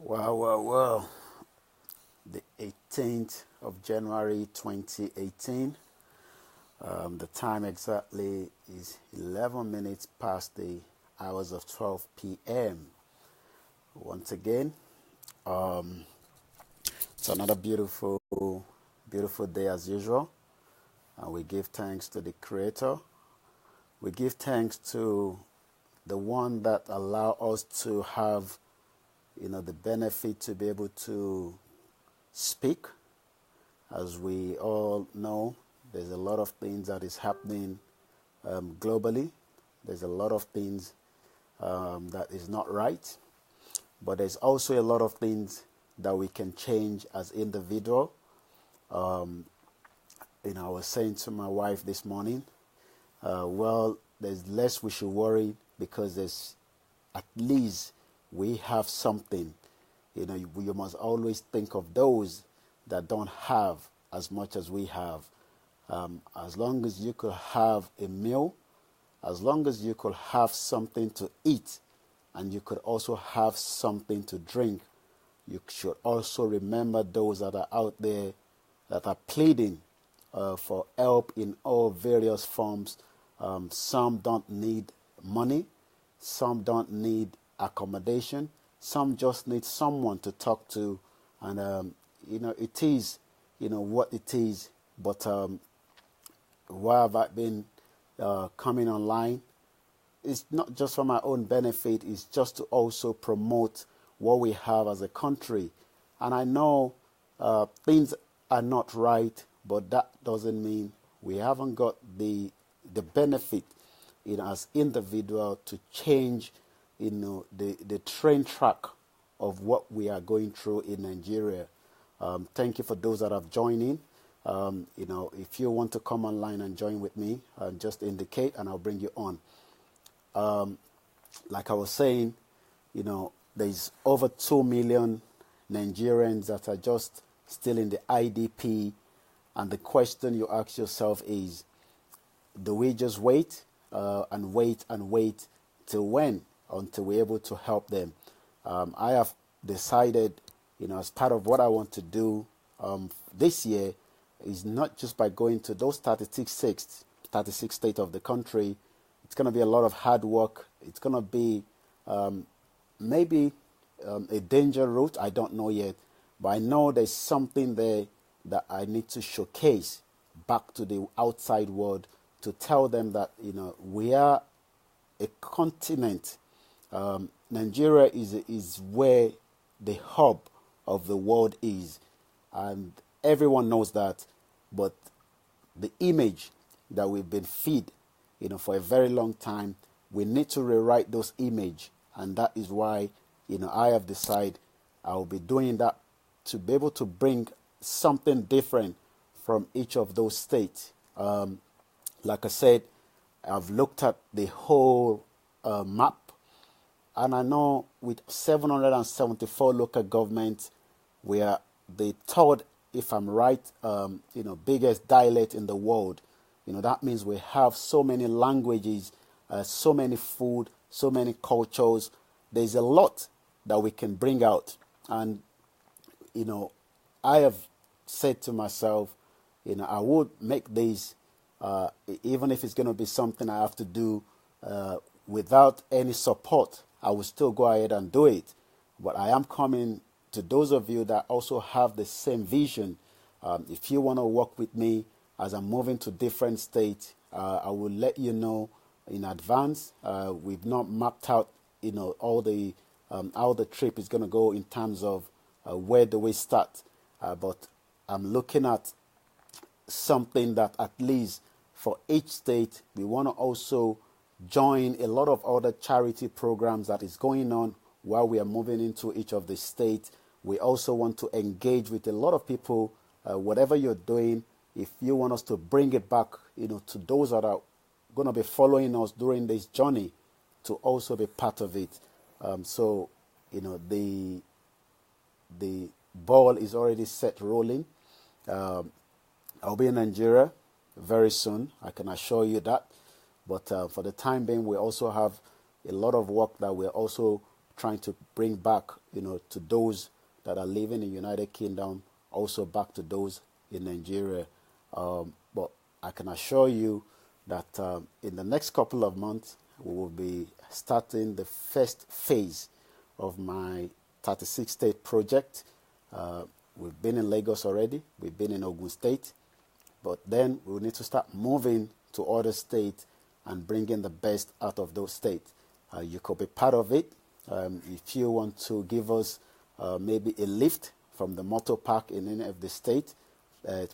Well. The 18th of January 2018. The time exactly is 11 minutes past the hours of 12 p.m. Once again, it's another beautiful day as usual. And we give thanks to the Creator. We give thanks to the one that allow us to have, the benefit to be able to speak. As we all know, there's a lot of things that is happening globally. There's a lot of things that is not right, but there's also a lot of things that we can change as individual. I was saying to my wife this morning, there's less we should worry because there's at least we have something. You must always think of those that don't have as much as we have. As long as you could have a meal, as long as you could have something to eat, and you could also have something to drink, you should also remember those that are out there that are pleading for help in all various forms. Some don't need money, some don't need accommodation, some just need someone to talk to, and it is, what it is. But why have I been coming online? It's not just for my own benefit, it's just to also promote what we have as a country. And I know things are not right, but that doesn't mean we haven't got the benefit, as individual to change, the train track of what we are going through in Nigeria. Thank you for those that have joined in. If you want to come online and join with me, just indicate and I'll bring you on. Like I was saying, there's over 2 million Nigerians that are just still in the IDP. And the question you ask yourself is, do we just wait and wait till when? Until we're able to help them. I have decided, as part of what I want to do this year is not just by going to those 36 states of the country. It's going to be a lot of hard work. It's going to be maybe a danger route. I don't know yet. But I know there's something there that I need to showcase back to the outside world to tell them that, we are a continent. Nigeria is where the hub of the world is, and everyone knows that. But the image that we've been fed, for a very long time, we need to rewrite those image, and that is why, I have decided I will be doing that to be able to bring something different from each of those states. Like I said, I've looked at the whole map. And I know with 774 local governments, we are the third, if I'm right, biggest dialect in the world. That means we have so many languages, so many food, so many cultures. There's a lot that we can bring out. And, I have said to myself, I would make this, even if it's going to be something I have to do without any support. I will still go ahead and do it. But I am coming to those of you that also have the same vision. If you want to work with me as I'm moving to different states, I will let you know in advance. We've not mapped out, all the how the trip is going to go in terms of where do we start. But I'm looking at something that at least for each state, we want to also join a lot of other charity programs that is going on while we are moving into each of the states. We also want to engage with a lot of people, whatever you're doing, if you want us to bring it back, to those that are going to be following us during this journey to also be part of it. So, the ball is already set rolling. I'll be in Nigeria very soon. I can assure you that. But for the time being, we also have a lot of work that we're also trying to bring back, to those that are living in the United Kingdom, also back to those in Nigeria. But I can assure you that in the next couple of months, we will be starting the first phase of my 36 state project. We've been in Lagos already. We've been in Ogun State. But then we need to start moving to other states and bringing the best out of those states. You could be part of it. If you want to give us maybe a lift from the motor park in any of the states,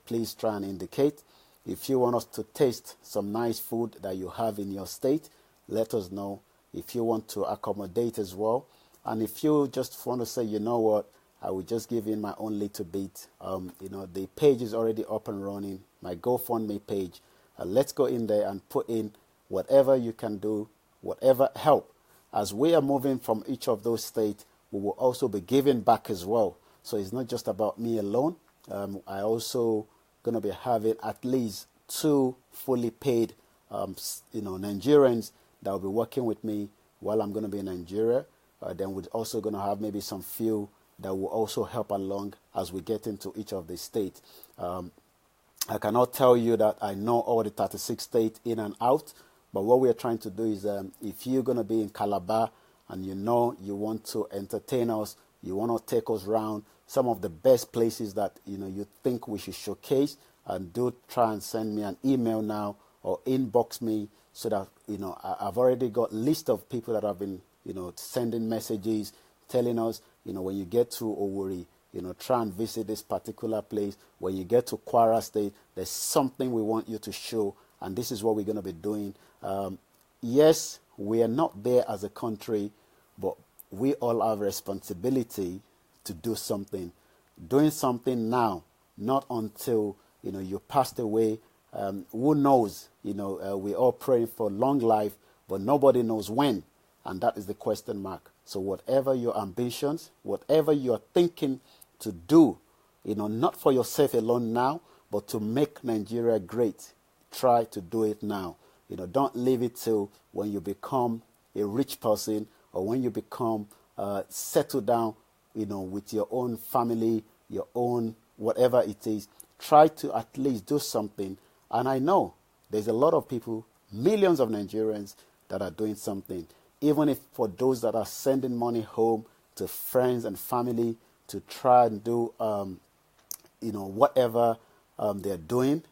please try and indicate. If you want us to taste some nice food that you have in your state, let us know. If you want to accommodate as well. And if you just want to say, you know what, I will just give in my own little bit. The page is already up and running, my GoFundMe page. Let's go in there and put in whatever you can do, whatever help. As we are moving from each of those states, we will also be giving back as well. So it's not just about me alone. I also going to be having at least 2 fully paid, Nigerians that will be working with me while I'm going to be in Nigeria. Then we're also going to have maybe some few that will also help along as we get into each of the states. I cannot tell you that I know all the 36 states in and out, but what we are trying to do is if you're going to be in Calabar and you want to entertain us, you want to take us around some of the best places that you think we should showcase, and do try and send me an email now or inbox me so that I've already got a list of people that have been sending messages telling us when you get to Owerri, try and visit this particular place. When you get to Kwara State, there's something we want you to show, and this is what we're going to be doing. Yes, we are not there as a country, but we all have responsibility to do something. Doing something now, not until you passed away. Who knows? We're all praying for long life, but nobody knows when, and that is the question mark. So whatever your ambitions, whatever you're thinking to do, not for yourself alone now, but to make Nigeria great, try to do it now. Don't leave it till when you become a rich person or when you become settled down, with your own family, your own whatever it is. Try to at least do something. And I know there's a lot of people, millions of Nigerians that are doing something. Even if for those that are sending money home to friends and family to try and do, whatever they're doing,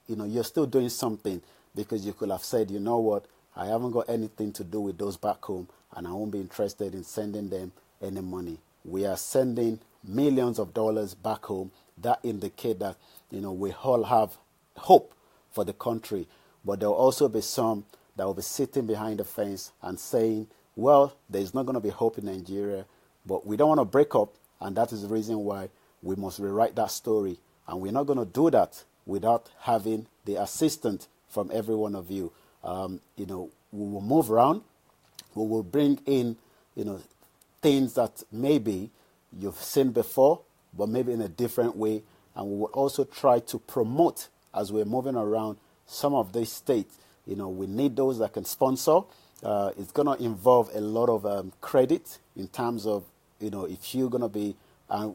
you're still doing something, because you could have said, you know what, I haven't got anything to do with those back home, and I won't be interested in sending them any money. We are sending millions of dollars back home. That indicate that, we all have hope for the country. But there will also be some that will be sitting behind the fence and saying, well, there's not going to be hope in Nigeria, but we don't want to break up, and that is the reason why we must rewrite that story. And we're not going to do that without having the assistance from every one of you. We will move around. We will bring in, things that maybe you've seen before, but maybe in a different way. And we will also try to promote, as we're moving around some of these states. We need those that can sponsor. It's going to involve a lot of credit in terms of, if you're going to be,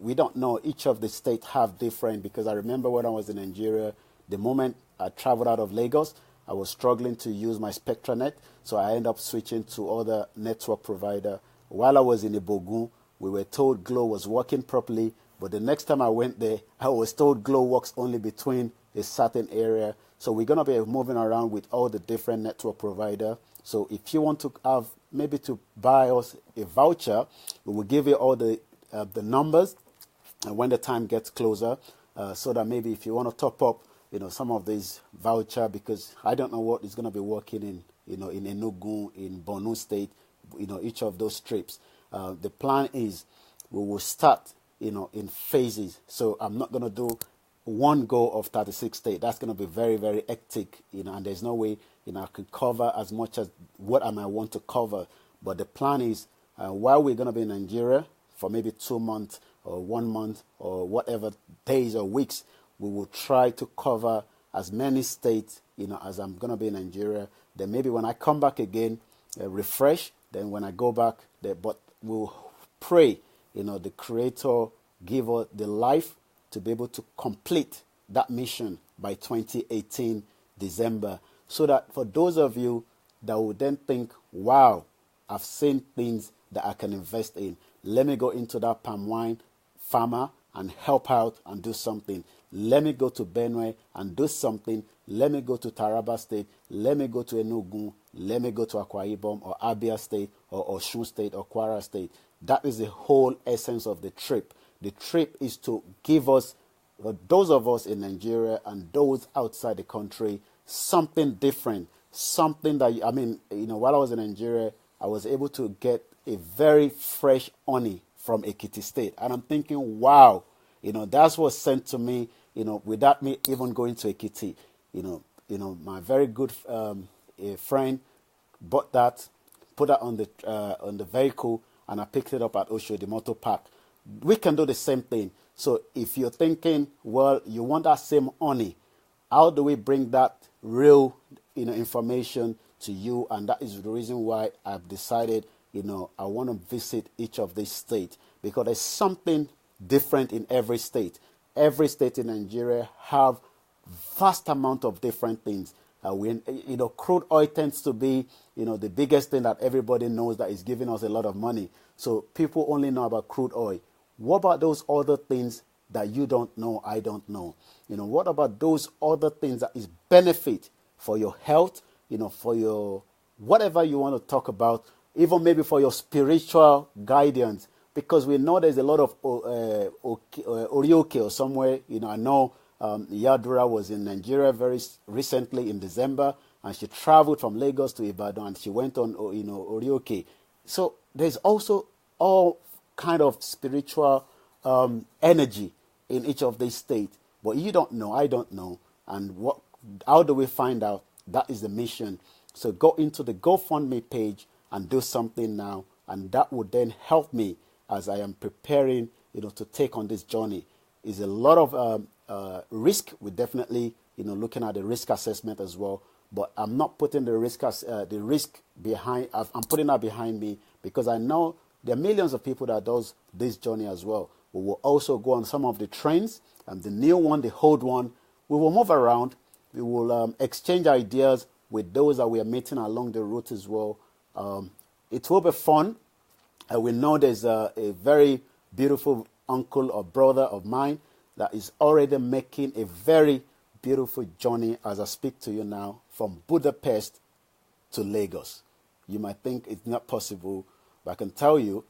we don't know, each of the states have different, because I remember when I was in Nigeria, the moment I traveled out of Lagos, I was struggling to use my SpectraNet, so I ended up switching to other network provider. While I was in Ibogun, we were told Glo was working properly, but the next time I went there, I was told Glo works only between a certain area. So we're going to be moving around with all the different network provider. So if you want to have, maybe to buy us a voucher, we will give you all the numbers, and when the time gets closer, so that maybe if you want to top up, some of these voucher, because I don't know what is going to be working in, in Enugu, in Borno State, each of those trips. The plan is we will start, in phases. So I'm not going to do one go of 36 states. That's going to be very, very hectic, and there's no way, I could cover as much as what I might want to cover. But the plan is, while we're going to be in Nigeria for maybe 2 months or 1 month or whatever days or weeks, we will try to cover as many states, as I'm going to be in Nigeria. Then maybe when I come back again, refresh. Then when I go back, but we'll pray, the Creator give us the life to be able to complete that mission by 2018 December, so that for those of you that would then think, wow, I've seen things that I can invest in. Let me go into that palm wine farmer and help out and do something. Let me go to Benue and do something. Let me go to Taraba State. Let me go to Enugu. Let me go to Akwa Ibom or Abia State or Osun State or Kwara State. That is the whole essence of the trip. The trip is to give us, those of us in Nigeria and those outside the country, something different. Something that, while I was in Nigeria, I was able to get a very fresh honey from Ekiti State. And I'm thinking, wow, that's what's sent to me, without me even going to Ekiti. My very good friend bought that, put that on the vehicle, and I picked it up at Oshodi Motor Park. We can do the same thing. So if you're thinking, well, you want that same honey, how do we bring that real, information to you? And that is the reason why I've decided, I want to visit each of these states, because there's something different in every state. Every state in Nigeria have vast amount of different things. Crude oil tends to be, the biggest thing that everybody knows that is giving us a lot of money. So people only know about crude oil. What about those other things that you don't know, I don't know? What about those other things that is benefit for your health, for your whatever you want to talk about, even maybe for your spiritual guidance? Because we know there's a lot of Orioke or somewhere. I know Yadura was in Nigeria very recently in December, and she traveled from Lagos to Ibadan, and she went on, Orioke. So there's also all kind of spiritual energy in each of these states. But you don't know, I don't know. And how do we find out? That is the mission. So go into the GoFundMe page and do something now. And that would then help me as I am preparing, to take on this journey. It's a lot of risk. We're definitely, looking at the risk assessment as well. But I'm not putting the risk behind. I'm putting that behind me, because I know there are millions of people that does this journey as well. We will also go on some of the trains, and the new one, the old one. We will move around. We will exchange ideas with those that we are meeting along the route as well. It will be fun. We know there's a very beautiful uncle or brother of mine that is already making a very beautiful journey as I speak to you now, from Budapest to Lagos. You might think it's not possible, but I can tell you,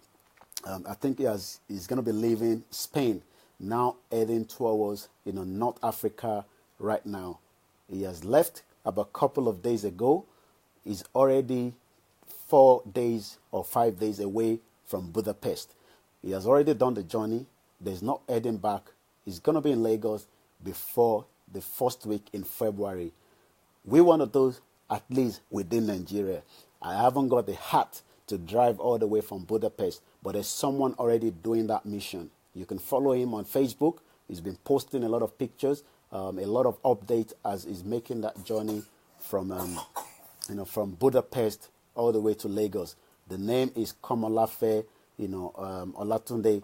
I think he's going to be leaving Spain, now heading towards North Africa right now. He has left about a couple of days ago. He's already 4 days or 5 days away from Budapest. He has already done the journey. There's no heading back. He's going to be in Lagos before the first week in February. We want to do at least within Nigeria. I haven't got the heart to drive all the way from Budapest, but there's someone already doing that mission. You can follow him on Facebook. He's been posting a lot of pictures, a lot of updates as he's making that journey from Budapest all the way to Lagos. The name is Komolafe, Olatunde.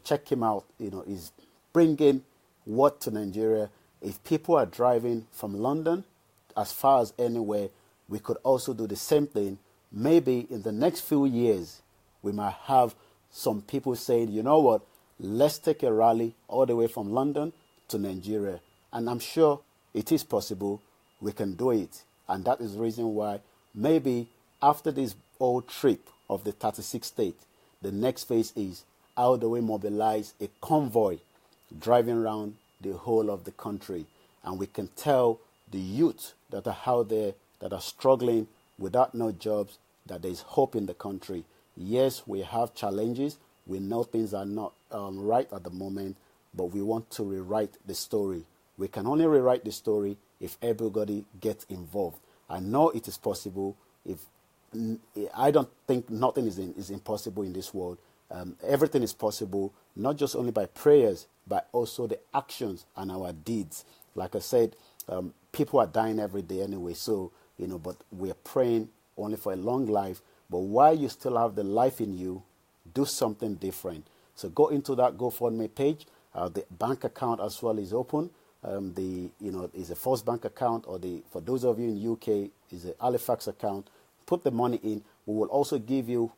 Check him out. He's bringing what to Nigeria. If people are driving from London as far as anywhere, we could also do the same thing. Maybe in the next few years, we might have some people saying, you know what, let's take a rally all the way from London to Nigeria. And I'm sure it is possible. We can do it. And that is the reason why maybe after this whole trip of the 36 states, the next phase is how do we mobilize a convoy driving around the whole of the country. And we can tell the youth that are out there that are struggling without no jobs that there is hope in the country. Yes, we have challenges. We know things are not right at the moment, but we want to rewrite the story. We can only rewrite the story if everybody gets involved. I know it is possible. I don't think nothing is impossible in this world. Everything is possible, not just only by prayers, but also the actions and our deeds. Like I said, people are dying every day anyway, so, but we are praying only for a long life. But while you still have the life in you, do something different. So go into that GoFundMe page. The bank account as well is open. Is a First Bank account, or for those of you in UK, is a Halifax account. Put the money in. We will also give you,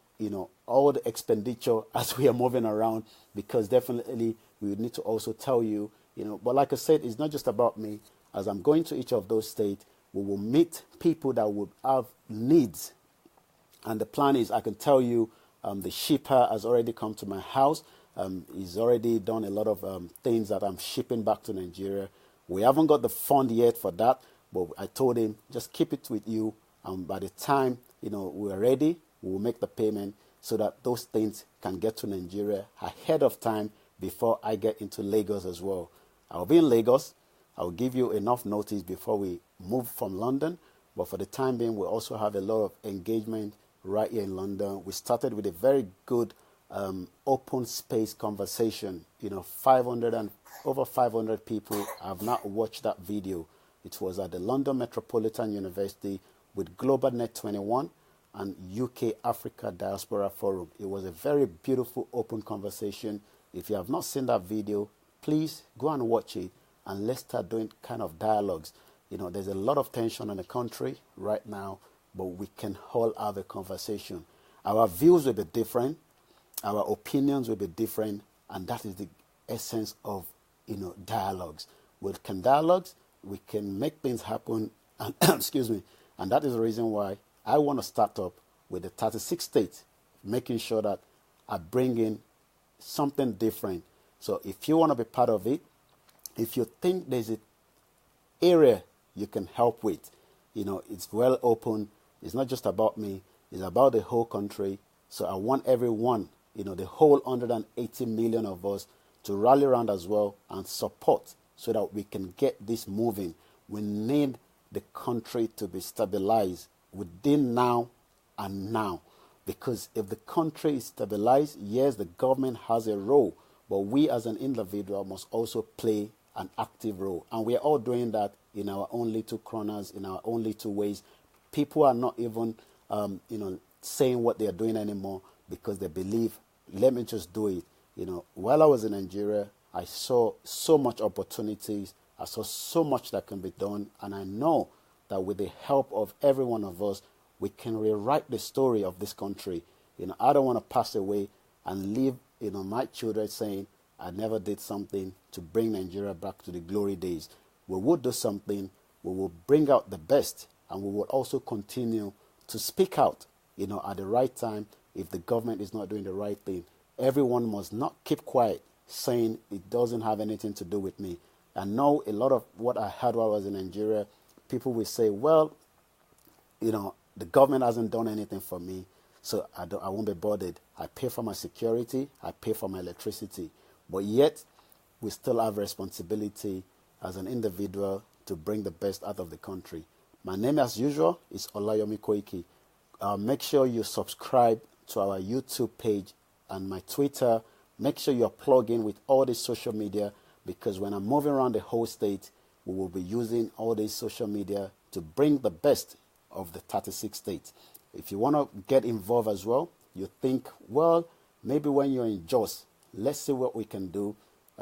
all the expenditure as we are moving around, because definitely we would need to also tell you, But like I said, it's not just about me. As I'm going to each of those states, we will meet people that would have needs. And the plan is, I can tell you, the shipper has already come to my house. He's already done a lot of things that I'm shipping back to Nigeria. We haven't got the fund yet for that, but I told him, just keep it with you. And by the time, we're ready, we'll make the payment so that those things can get to Nigeria ahead of time before I get into Lagos as well. I'll be in Lagos. I'll give you enough notice before we move from London. But for the time being, we also have a lot of engagement right here in London. We started with a very good open space conversation. Over 500 people have not watched that video. It was at the London Metropolitan University with Global Net 21 and UK Africa Diaspora Forum. It was a very beautiful open conversation. If you have not seen that video, please go and watch it, and let's start doing kind of dialogues. There's a lot of tension in the country right now, but we can all have a conversation. Our views will be different, our opinions will be different, and that is the essence of dialogues. We can dialogues, we can make things happen, and excuse me. And that is the reason why I want to start up with the 36 states, making sure that I bring in something different. So if you want to be part of it, if you think there's an area you can help with, it's well open. It's not just about me, it's about the whole country. So I want everyone, the whole 180 million of us, to rally around as well and support so that we can get this moving. We need the country to be stabilized within now and now. Because if the country is stabilized, yes, the government has a role, but we as an individual must also play an active role. And we are all doing that in our own little corners, in our own little ways. People are not even, saying what they are doing anymore because they believe, let me just do it. While I was in Nigeria, I saw so much opportunities. I saw so much that can be done. And I know that with the help of every one of us, we can rewrite the story of this country. I don't want to pass away and leave, my children saying, I never did something to bring Nigeria back to the glory days. We will do something, we will bring out the best, and we will also continue to speak out, at the right time if the government is not doing the right thing. Everyone must not keep quiet, saying it doesn't have anything to do with me. I know a lot of what I heard while I was in Nigeria, people will say, well, the government hasn't done anything for me, so I won't be bothered. I pay for my security, I pay for my electricity. But yet, we still have responsibility as an individual to bring the best out of the country. My name, as usual, is Olayomi Koiki. Make sure you subscribe to our YouTube page and my Twitter. Make sure you're plugged in with all the social media, because when I'm moving around the whole state, we will be using all these social media to bring the best of the 36 states. If you want to get involved as well, you think, well, maybe when you're in Jos, let's see what we can do.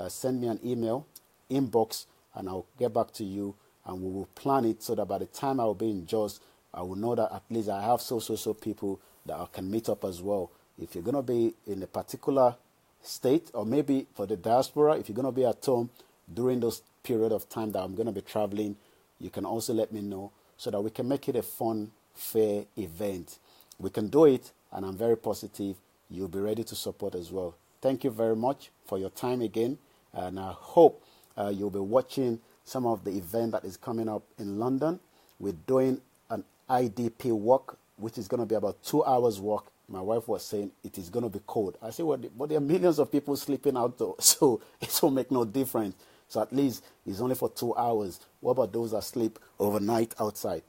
Send me an email, inbox, and I'll get back to you, and we will plan it so that by the time I will be in Jos, I will know that at least I have so people that I can meet up as well. If you're going to be in a particular state, or maybe for the diaspora, if you're going to be at home during those period of time that I'm going to be traveling, you can also let me know so that we can make it a fun, fair event. We can do it, and I'm very positive you'll be ready to support as well. Thank you very much for your time again, and I hope you'll be watching some of the event that is coming up in London. We're doing an IDP walk, which is going to be about 2 hours walk. My wife was saying it is going to be cold. I said, well, but there are millions of people sleeping outdoors, so it won't make no difference. So at least it's only for 2 hours. What about those that sleep overnight outside?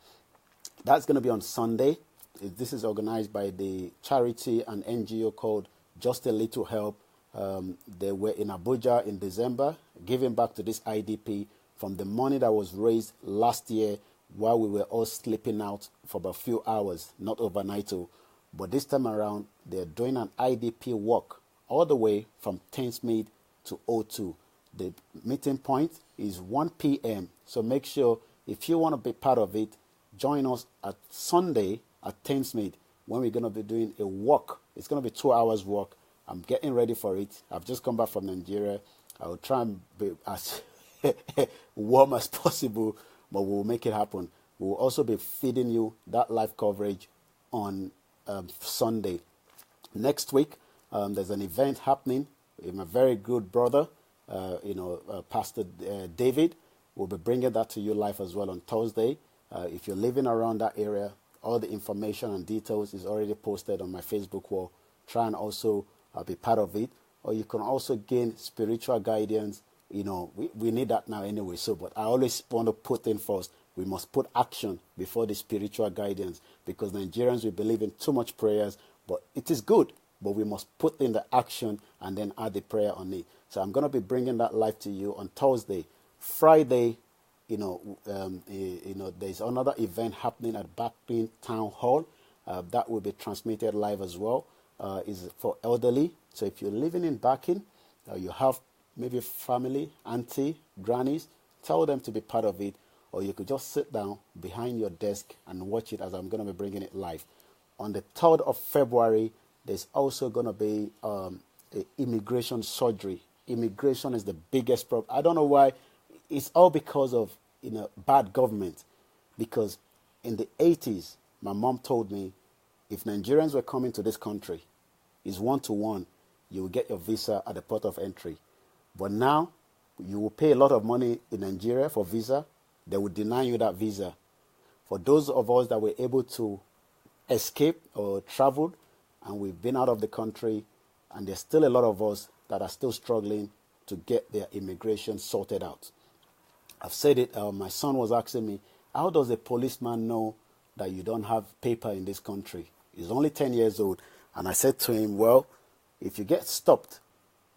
That's going to be on Sunday. This is organized by the charity and NGO called Just a Little Help. They were in Abuja in December, giving back to this IDP from the money that was raised last year while we were all sleeping out for about a few hours, not overnight. But this time around, they're doing an IDP walk all the way from Thamesmead to O2. The meeting point is 1 p.m. So make sure if you want to be part of it, join us at Sunday at Thamesmead when we're going to be doing a walk. It's going to be 2 hours walk. I'm getting ready for it. I've just come back from Nigeria. I will try and be as warm as possible, but we'll make it happen. We'll also be feeding you that live coverage on Sunday. Next week, there's an event happening with my very good brother, Pastor David. We'll be bringing that to you live as well on Thursday. If you're living around that area, all the information and details is already posted on my Facebook wall. Try and also be part of it. Or you can also gain spiritual guidance. We need that now anyway. But I always want to put in first, we must put action before the spiritual guidance, because Nigerians, we believe in too much prayers, but it is good, but we must put in the action and then add the prayer on it. So I'm going to be bringing that live to you on Thursday. Friday, there's another event happening at Backlin Town Hall that will be transmitted live as well. Is for elderly. So if you're living in Backlin, you have maybe family, auntie, grannies, tell them to be part of it. Or you could just sit down behind your desk and watch it as I'm going to be bringing it live. On the 3rd of February, there's also going to be an immigration surgery. Immigration is the biggest problem. I don't know why. It's all because of bad government. Because in the 80s, my mom told me, if Nigerians were coming to this country, it's 1-to-1. You will get your visa at the port of entry. But now, you will pay a lot of money in Nigeria for visa. They will deny you that visa. For those of us that were able to escape or travel, and we've been out of the country, and there's still a lot of us that are still struggling to get their immigration sorted out. I've said it, my son was asking me, how does a policeman know that you don't have paper in this country? He's only 10 years old. And I said to him, well, if you get stopped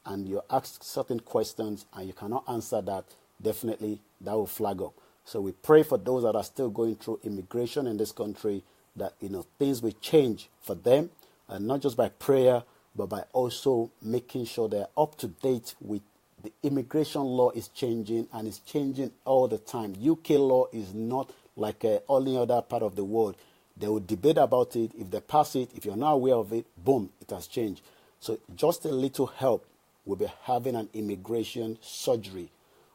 and you're asked certain questions and you cannot answer that, definitely that will flag up. So we pray for those that are still going through immigration in this country, that things will change for them, and not just by prayer, but by also making sure they're up to date with the immigration law is changing, and it's changing all the time. UK law is not like any other part of the world. They will debate about it. If they pass it, if you're not aware of it, boom, it has changed. So just a little help. We'll be having an immigration surgery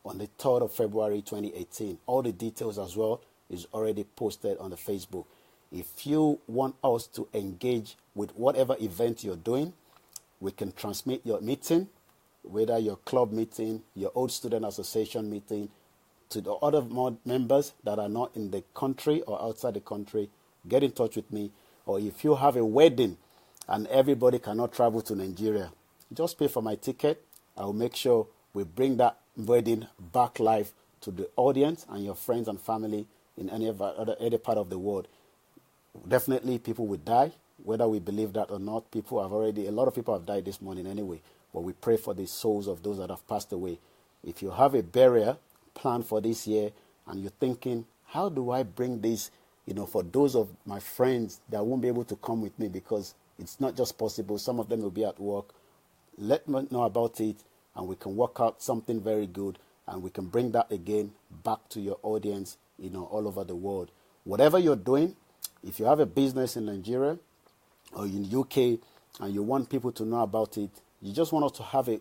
on the 3rd of February 2018. All the details as well is already posted on the Facebook. If you want us to engage with whatever event you're doing, we can transmit your meeting, whether your club meeting, your old student association meeting, to the other members that are not in the country or outside the country. Get in touch with me. Or if you have a wedding and everybody cannot travel to Nigeria, just pay for my ticket. I will make sure we bring that wedding back live to the audience and your friends and family in any part of the world. Definitely people will die, whether we believe that or not. A lot of people have died this morning anyway, but we pray for the souls of those that have passed away. If you have a burial planned for this year and you're thinking, how do I bring this, for those of my friends that won't be able to come with me because it's not just possible, some of them will be at work, let me know about it and we can work out something very good and we can bring that again back to your audience, all over the world. Whatever you're doing, if you have a business in Nigeria or in UK and you want people to know about it, you just want us to have a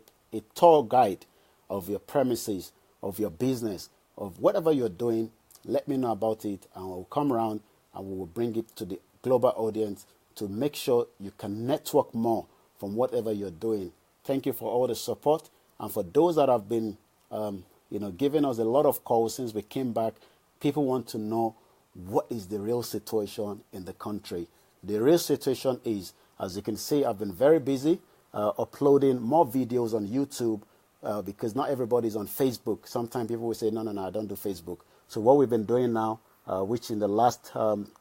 tour guide of your premises, of your business, of whatever you're doing, let me know about it and we'll come around and we will bring it to the global audience to make sure you can network more from whatever you're doing. Thank you for all the support. And for those that have been, giving us a lot of calls since we came back, people want to know what is the real situation in the country. The real situation is, as you can see, I've been very busy uploading more videos on YouTube because not everybody's on Facebook. Sometimes people will say, no, I don't do Facebook. So what we've been doing now, which in the last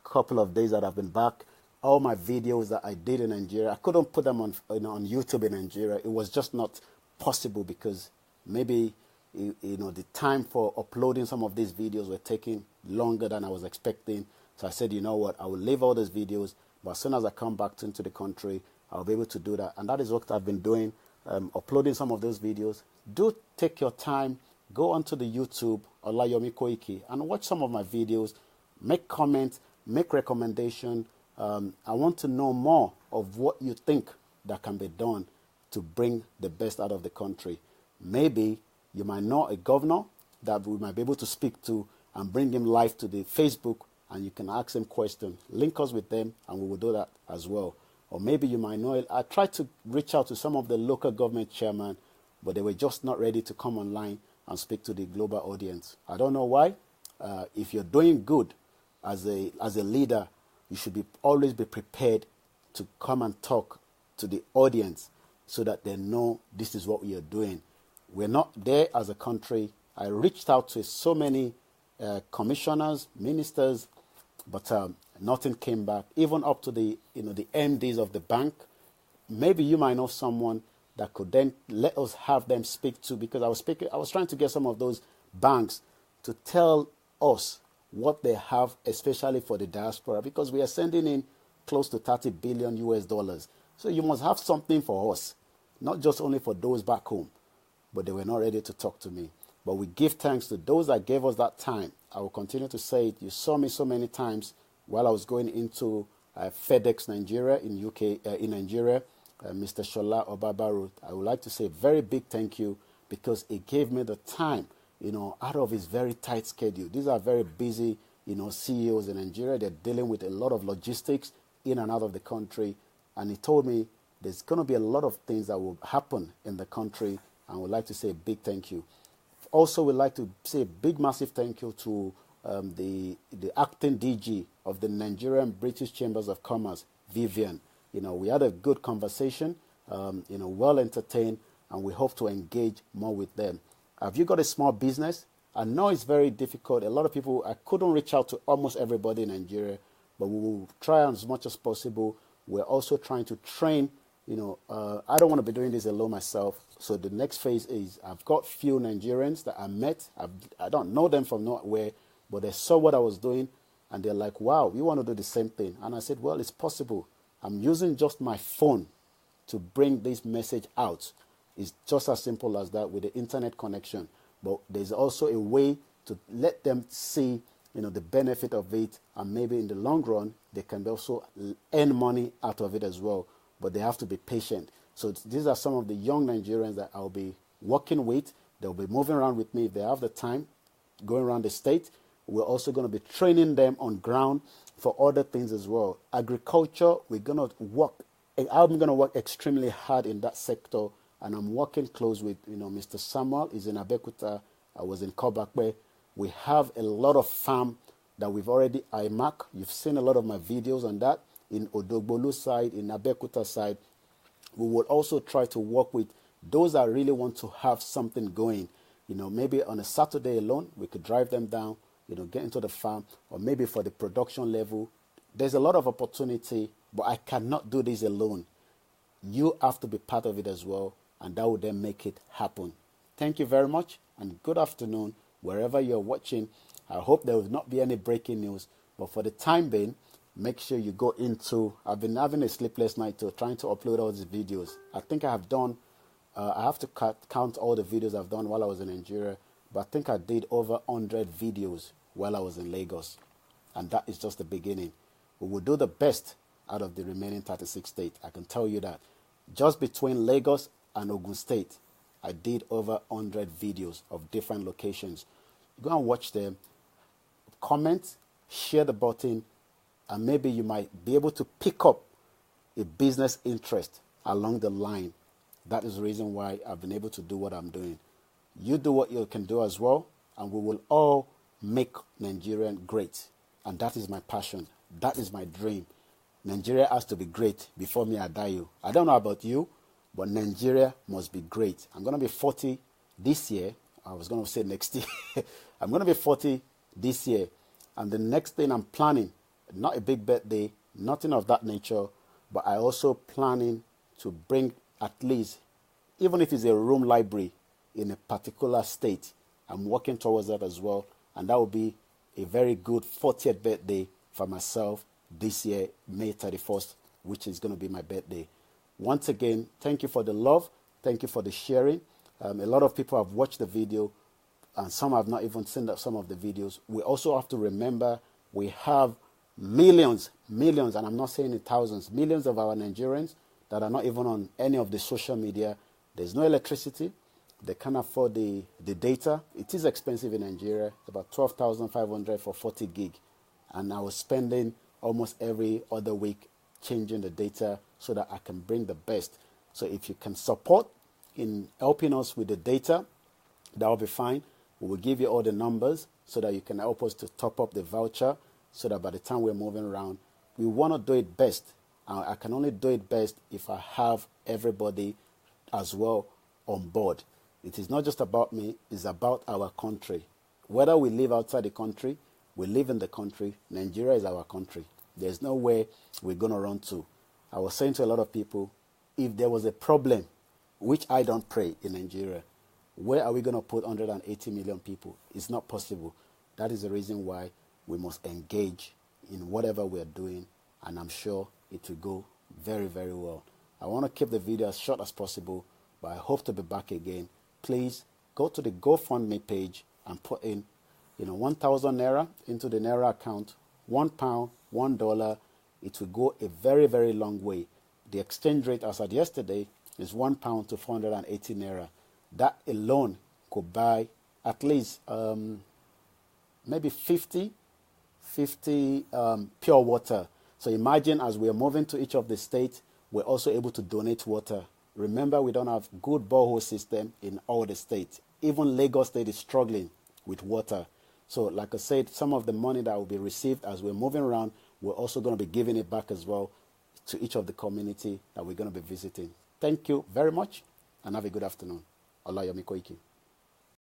couple of days that I've been back, all my videos that I did in Nigeria, I couldn't put them on YouTube in Nigeria. It was just not possible because maybe the time for uploading some of these videos were taking longer than I was expecting. So I said, you know what, I will leave all those videos But as soon as I come back into the country, I'll be able to do that. And that is what I've been doing, uploading some of those videos. Do take your time, go onto the YouTube, Olayomi Koiki, and watch some of my videos, make comments, make recommendation. I want to know more of what you think that can be done to bring the best out of the country. Maybe you might know a governor that we might be able to speak to and bring him live to the Facebook, and you can ask him questions. Link us with them, and we will do that as well. Or maybe you might know it. I tried to reach out to some of the local government chairmen, but they were just not ready to come online and speak to the global audience. I don't know why. If you're doing good as a leader, you should always be prepared to come and talk to the audience so that they know this is what we are doing. We're not there as a country. I reached out to so many commissioners, ministers, but nothing came back. Even up to the MDs of the bank. Maybe you might know someone that could then let us have them speak to, because I was trying to get some of those banks to tell us what they have, especially for the diaspora, because we are sending in close to 30 billion US dollars. So you must have something for us, not just only for those back home. But they were not ready to talk to me. But we give thanks to those that gave us that time. I will continue to say it. You saw me so many times while I was going into FedEx Nigeria in Nigeria, Mr. Shola Obabaru. I would like to say a very big thank you, because it gave me the time, out of his very tight schedule. These are very busy, CEOs in Nigeria. They're dealing with a lot of logistics in and out of the country. And he told me there's going to be a lot of things that will happen in the country, and would like to say a big thank you. Also, we'd like to say a big, massive thank you to the acting DG of the Nigerian British Chambers of Commerce, Vivian. We had a good conversation, well entertained, and we hope to engage more with them. Have you got a small business? I know it's very difficult. A lot of people, I couldn't reach out to almost everybody in Nigeria, but we will try as much as possible. We're also trying to train. I don't want to be doing this alone myself. So the next phase is, I've got few Nigerians that I met. I don't know them from nowhere, but they saw what I was doing, and they're like, wow, we want to do the same thing. And I said, well, it's possible. I'm using just my phone to bring this message out. It's just as simple as that, with the internet connection. But there's also a way to let them see, the benefit of it, and maybe in the long run, they can also earn money out of it as well. But they have to be patient. So these are some of the young Nigerians that I'll be working with. They'll be moving around with me if they have the time, going around the state. We're also going to be training them on ground for other things as well. Agriculture, I'm going to work extremely hard in that sector, and I'm working close with, Mr. Samuel is in Abeokuta. I was in Kobakwe. We have a lot of farm that we've already IMAC. You've seen a lot of my videos on that. In Odogbolu side, in Abeokuta side, we will also try to work with those that really want to have something going. Maybe on a Saturday alone, we could drive them down, get into the farm, or maybe for the production level. There's a lot of opportunity, but I cannot do this alone. You have to be part of it as well, and that will then make it happen. Thank you very much, and good afternoon, wherever you're watching. I hope there will not be any breaking news, but for the time being, make sure you go into, I've been having a sleepless night trying to upload all these videos. I think I have done, I have to count all the videos I've done while I was in Nigeria, but I think I did over 100 videos while I was in Lagos. And that is just the beginning. We will do the best out of the remaining 36 states. I can tell you that. Just between Lagos and Ogun State, I did over 100 videos of different locations. Go and watch them. Comment, share the button, and maybe you might be able to pick up a business interest along the line. That is the reason why I've been able to do what I'm doing. You do what you can do as well, and we will all make Nigeria great. And that is my passion. That is my dream. Nigeria has to be great before me I die. I don't know about you, but Nigeria must be great. I'm going to be 40 this year. I was going to say next year. I'm going to be 40 this year. And the next thing I'm planning, not a big birthday, nothing of that nature, but I also planning to bring at least, even if it's a room library in a particular state, I'm working towards that as well. And that will be a very good 40th birthday for myself this year, May 31st, which is going to be my birthday. Once again, thank you for the love. Thank you for the sharing. A lot of people have watched the video, and some have not even seen some of the videos. We also have to remember we have millions, and I'm not saying in thousands, millions of our Nigerians that are not even on any of the social media. There's no electricity. They can't afford the data. It is expensive in Nigeria. It's about 12,500 for 40 gig. And I was spending almost every other week changing the data so that I can bring the best. So if you can support in helping us with the data, that will be fine. We will give you all the numbers so that you can help us to top up the voucher so that by the time we're moving around, we want to do it best. I can only do it best if I have everybody as well on board. It is not just about me, it's about our country. Whether we live outside the country, we live in the country, Nigeria is our country. There's nowhere we're going to run to. I was saying to a lot of people, if there was a problem, which I don't pray in Nigeria, where are we going to put 180 million people? It's not possible. That is the reason why we must engage in whatever we're doing, and I'm sure it will go very, very well. I want to keep the video as short as possible, but I hope to be back again. Please go to the GoFundMe page and put in 1,000 Naira into the Naira account, £1, $1. It will go a very, very long way. The exchange rate as of yesterday is £1 to 480 Naira. That alone could buy at least maybe 50 pure water. So imagine as we are moving to each of the states, we're also able to donate water. Remember, we don't have good borehole system in all the states. Even Lagos State is struggling with water. So like I said, some of the money that will be received as we're moving around, we're also going to be giving it back as well to each of the community that we're going to be visiting. Thank you very much and have a good afternoon. Olayomi Koiki.